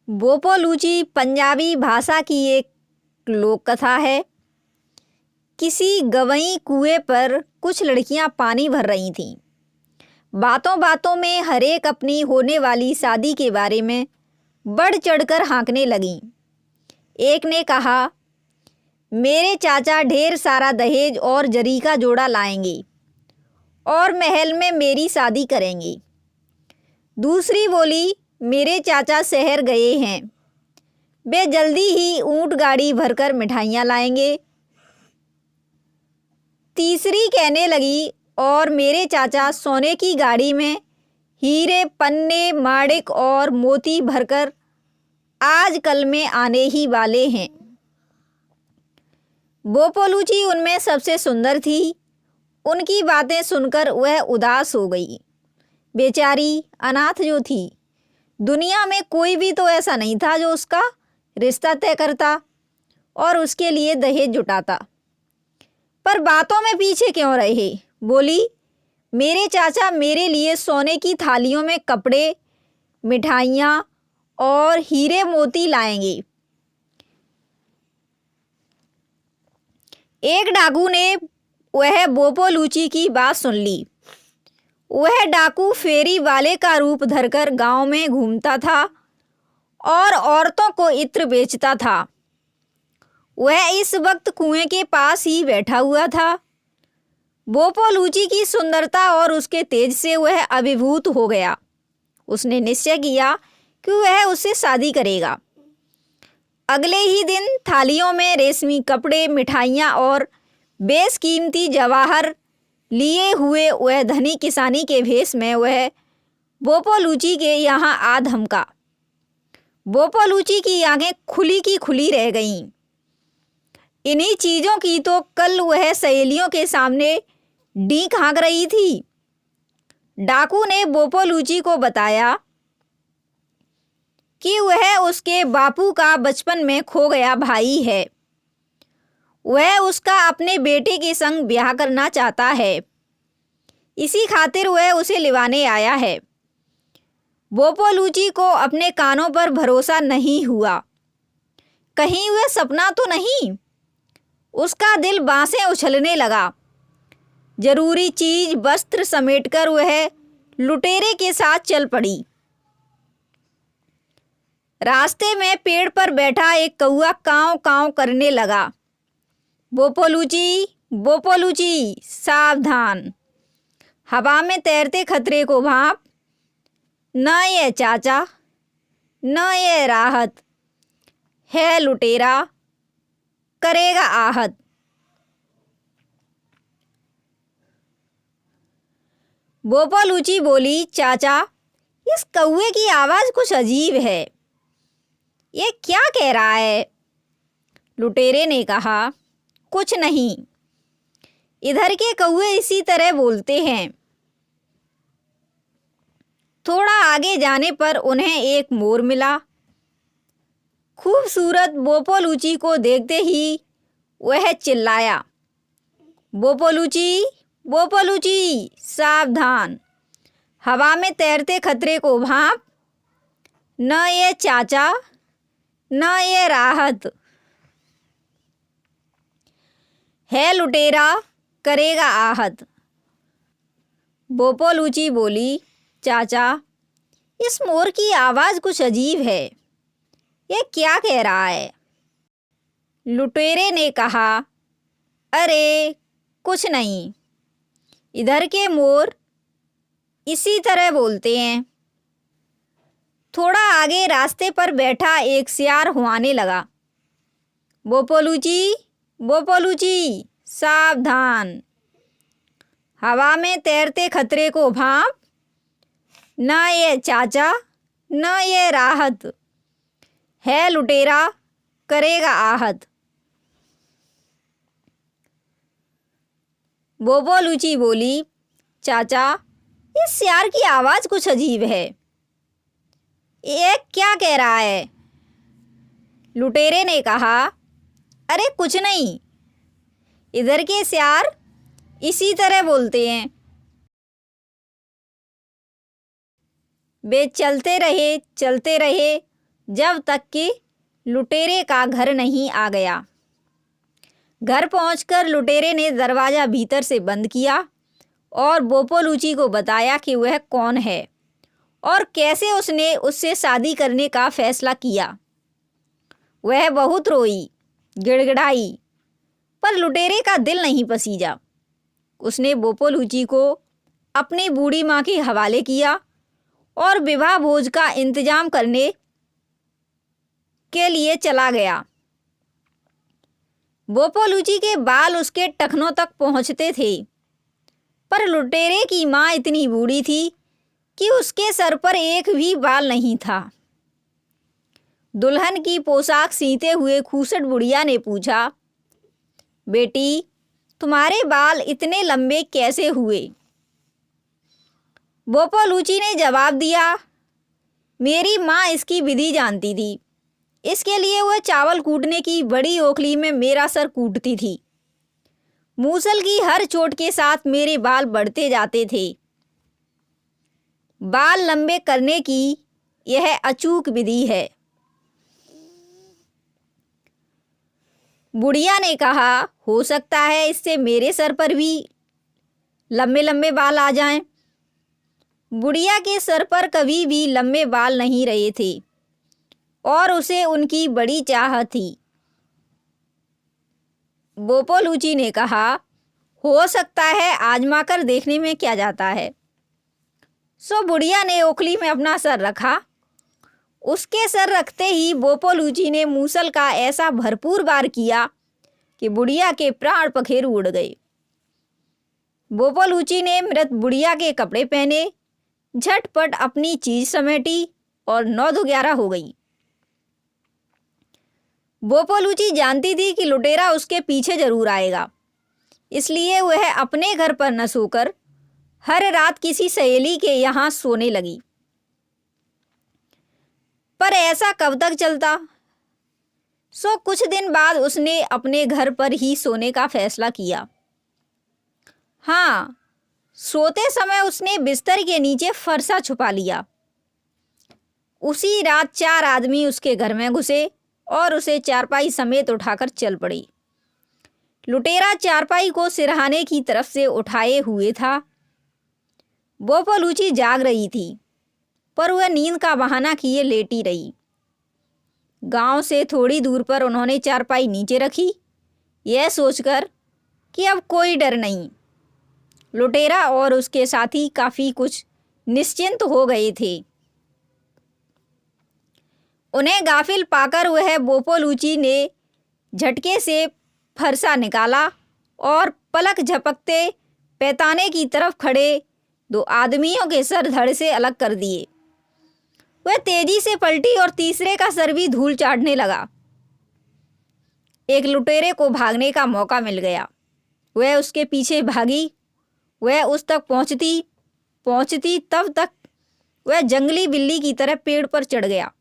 बोपोलूची पंजाबी भाषा की एक लोक कथा है। किसी गवई कुएं पर कुछ लड़कियां पानी भर रही थीं। बातों बातों में हर एक अपनी होने वाली शादी के बारे में बढ़ चढ़कर हाँकने लगीं। एक ने कहा, मेरे चाचा ढेर सारा दहेज और जरी का जोड़ा लाएंगे और महल में मेरी शादी करेंगे। दूसरी बोली, मेरे चाचा शहर गए हैं, वे जल्दी ही ऊंट गाड़ी भरकर मिठाइयाँ लाएंगे। तीसरी कहने लगी, और मेरे चाचा सोने की गाड़ी में हीरे पन्ने माणिक और मोती भरकर आज कल में आने ही वाले हैं। बोपोलूची उनमें सबसे सुंदर थी। उनकी बातें सुनकर वह उदास हो गई। बेचारी अनाथ जो थी, दुनिया में कोई भी तो ऐसा नहीं था जो उसका रिश्ता तय करता और उसके लिए दहेज जुटाता। पर बातों में पीछे क्यों रहे? बोली, मेरे चाचा मेरे लिए सोने की थालियों में कपड़े, मिठाइयाँ और हीरे मोती लाएंगे। एक डाकू ने वह बोपोलूची की बात सुन ली। वह डाकू फेरी वाले का रूप धरकर गांव में घूमता था और औरतों को इत्र बेचता था। वह इस वक्त कुएं के पास ही बैठा हुआ था। बोपोलूची की सुंदरता और उसके तेज से वह अभिभूत हो गया। उसने निश्चय किया कि वह उससे शादी करेगा। अगले ही दिन थालियों में रेशमी कपड़े, मिठाइयाँ और बेशकीमती जवाहर लिए हुए वह धनी किसानी के भेष में वह बोपोलूची के यहाँ आ धमका। बोपोलूची की आंखें खुली की खुली रह गईं। इन्हीं चीज़ों की तो कल वह सहेलियों के सामने डींक हाँक रही थी। डाकू ने बोपोलूची को बताया कि वह उसके बापू का बचपन में खो गया भाई है। वह उसका अपने बेटे के संग ब्याह करना चाहता है। इसी खातिर वह उसे लिवाने आया है। बोपोलूची को अपने कानों पर भरोसा नहीं हुआ। कहीं वह सपना तो नहीं? उसका दिल बांसें उछलने लगा। जरूरी चीज वस्त्र समेटकर वह लुटेरे के साथ चल पड़ी। रास्ते में पेड़ पर बैठा एक कौआ काँव काँव करने लगा। बोपोलूची, बोपोलूची, सावधान, हवा में तैरते खतरे को भांप। न ये चाचा, न ये राहत, है लुटेरा, करेगा आहत। बोपोलूची बोली, चाचा, इस कौए की आवाज़ कुछ अजीब है। ये क्या कह रहा है? लुटेरे ने कहा, कुछ नहीं, इधर के कौए इसी तरह बोलते हैं। थोड़ा आगे जाने पर उन्हें एक मोर मिला। खूबसूरत बोपोलूची को देखते ही वह चिल्लाया, बोपोलूची, बोपोलूची, सावधान, हवा में तैरते खतरे को भांप। न ये चाचा, न ये राहत, है लुटेरा, करेगा आहत। बोपोलूची बोली, चाचा, इस मोर की आवाज़ कुछ अजीब है। ये क्या कह रहा है? लुटेरे ने कहा, अरे कुछ नहीं, इधर के मोर इसी तरह बोलते हैं। थोड़ा आगे रास्ते पर बैठा एक सियार हुआने लगा। बोपोलूची, बोपोलूची, सावधान, हवा में तैरते खतरे को भांप। न ये चाचा, न ये राहत, है लुटेरा, करेगा आहत। बोपोलूची बोली, चाचा, इस सियार की आवाज़ कुछ अजीब है। ये क्या कह रहा है? लुटेरे ने कहा, अरे कुछ नहीं, इधर के सियार इसी तरह बोलते हैं। वे चलते रहे, जब तक कि लुटेरे का घर नहीं आ गया। घर पहुंचकर लुटेरे ने दरवाज़ा भीतर से बंद किया और बोपोलुची को बताया कि वह कौन है और कैसे उसने उससे शादी करने का फैसला किया। वह बहुत रोई, गिड़गिड़ाई, पर लुटेरे का दिल नहीं पसीजा। उसने बोपोलुची को अपनी बूढ़ी माँ के हवाले किया और विवाह भोज का इंतजाम करने के लिए चला गया। बोपोलुची के बाल उसके टखनों तक पहुँचते थे, पर लुटेरे की माँ इतनी बूढ़ी थी कि उसके सर पर एक भी बाल नहीं था। दुल्हन की पोशाक सीते हुए खूसट बुढ़िया ने पूछा, बेटी, तुम्हारे बाल इतने लंबे कैसे हुए? बोपोलुची ने जवाब दिया, मेरी माँ इसकी विधि जानती थी, इसके लिए वह चावल कूटने की बड़ी ओखली में मेरा सर कूटती थी। मूसल की हर चोट के साथ मेरे बाल बढ़ते जाते थे। बाल लंबे करने की यह अचूक विधि है। बुढ़िया ने कहा, हो सकता है इससे मेरे सर पर भी लंबे लंबे बाल आ जाएं। बुढ़िया के सर पर कभी भी लंबे बाल नहीं रहे थे और उसे उनकी बड़ी चाह थी। बोपोलुची ने कहा, हो सकता है, आजमा कर देखने में क्या जाता है। सो बुढ़िया ने ओखली में अपना सर रखा। उसके सर रखते ही बोपोलुची ने मूसल का ऐसा भरपूर वार किया कि बुढ़िया के प्राण पखेरु उड़ गए। बोपोलुची ने मृत बुढ़िया के कपड़े पहने, झटपट अपनी चीज समेटी और 9-11 हो गई। बोपोलुची जानती थी कि लुटेरा उसके पीछे जरूर आएगा, इसलिए वह अपने घर पर न सोकर हर रात किसी सहेली के यहाँ सोने लगी। पर ऐसा कब तक चलता? सो कुछ दिन बाद उसने अपने घर पर ही सोने का फैसला किया। हाँ, सोते समय उसने बिस्तर के नीचे फरसा छुपा लिया। उसी रात 4 आदमी उसके घर में घुसे और उसे चारपाई समेत उठाकर चल पड़े। लुटेरा चारपाई को सिरहाने की तरफ से उठाए हुए था। बोपोलुची जाग रही थी, पर वह नींद का बहाना किए लेटी रही। गांव से थोड़ी दूर पर उन्होंने चारपाई नीचे रखी, यह सोचकर कि अब कोई डर नहीं। लुटेरा और उसके साथी काफ़ी कुछ निश्चिंत हो गए थे। उन्हें गाफिल पाकर वह बोपोलुची ने झटके से फरसा निकाला और पलक झपकते पैताने की तरफ खड़े 2 आदमियों के सर धड़ से अलग कर दिए। वह तेजी से पलटी और तीसरे का सर भी धूल चाटने लगा। एक लुटेरे को भागने का मौका मिल गया। वह उसके पीछे भागी। वह उस तक पहुंचती तब तक वह जंगली बिल्ली की तरह पेड़ पर चढ़ गया।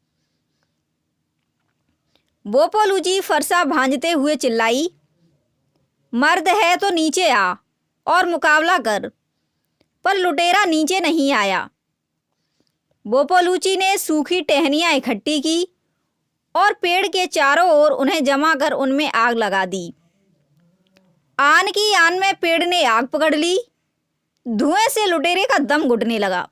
बोपोलुची फरसा भांजते हुए चिल्लाई, मर्द है तो नीचे आ और मुकाबला कर। पर लुटेरा नीचे नहीं आया। बोपोलुची ने सूखी टहनियाँ इकट्ठी की और पेड़ के चारों ओर उन्हें जमा कर उनमें आग लगा दी। आन की आन में पेड़ ने आग पकड़ ली। धुएं से लुटेरे का दम घुटने लगा।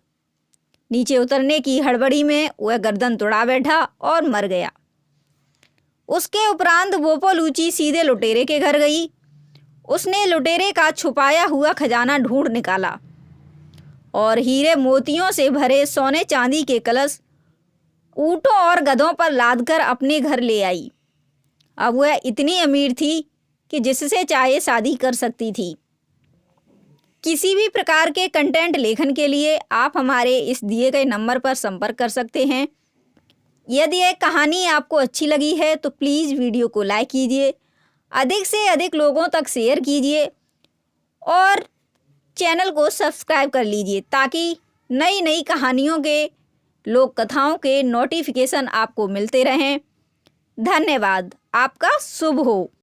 नीचे उतरने की हड़बड़ी में वह गर्दन तुड़ा बैठा और मर गया। उसके उपरांत बोपोलुची सीधे लुटेरे के घर गई। उसने लुटेरे का छुपाया हुआ खजाना ढूंढ निकाला और हीरे मोतियों से भरे सोने चांदी के कलश ऊँटों और गधों पर लादकर अपने घर ले आई। अब वह इतनी अमीर थी कि जिससे चाहे शादी कर सकती थी। किसी भी प्रकार के कंटेंट लेखन के लिए आप हमारे इस दिए गए नंबर पर संपर्क कर सकते हैं। यदि यह कहानी आपको अच्छी लगी है तो प्लीज़ वीडियो को लाइक कीजिए, अधिक से अधिक लोगों तक शेयर कीजिए और चैनल को सब्सक्राइब कर लीजिए ताकि नई नई कहानियों के, लोक कथाओं के नोटिफिकेशन आपको मिलते रहें। धन्यवाद। आपका शुभ हो।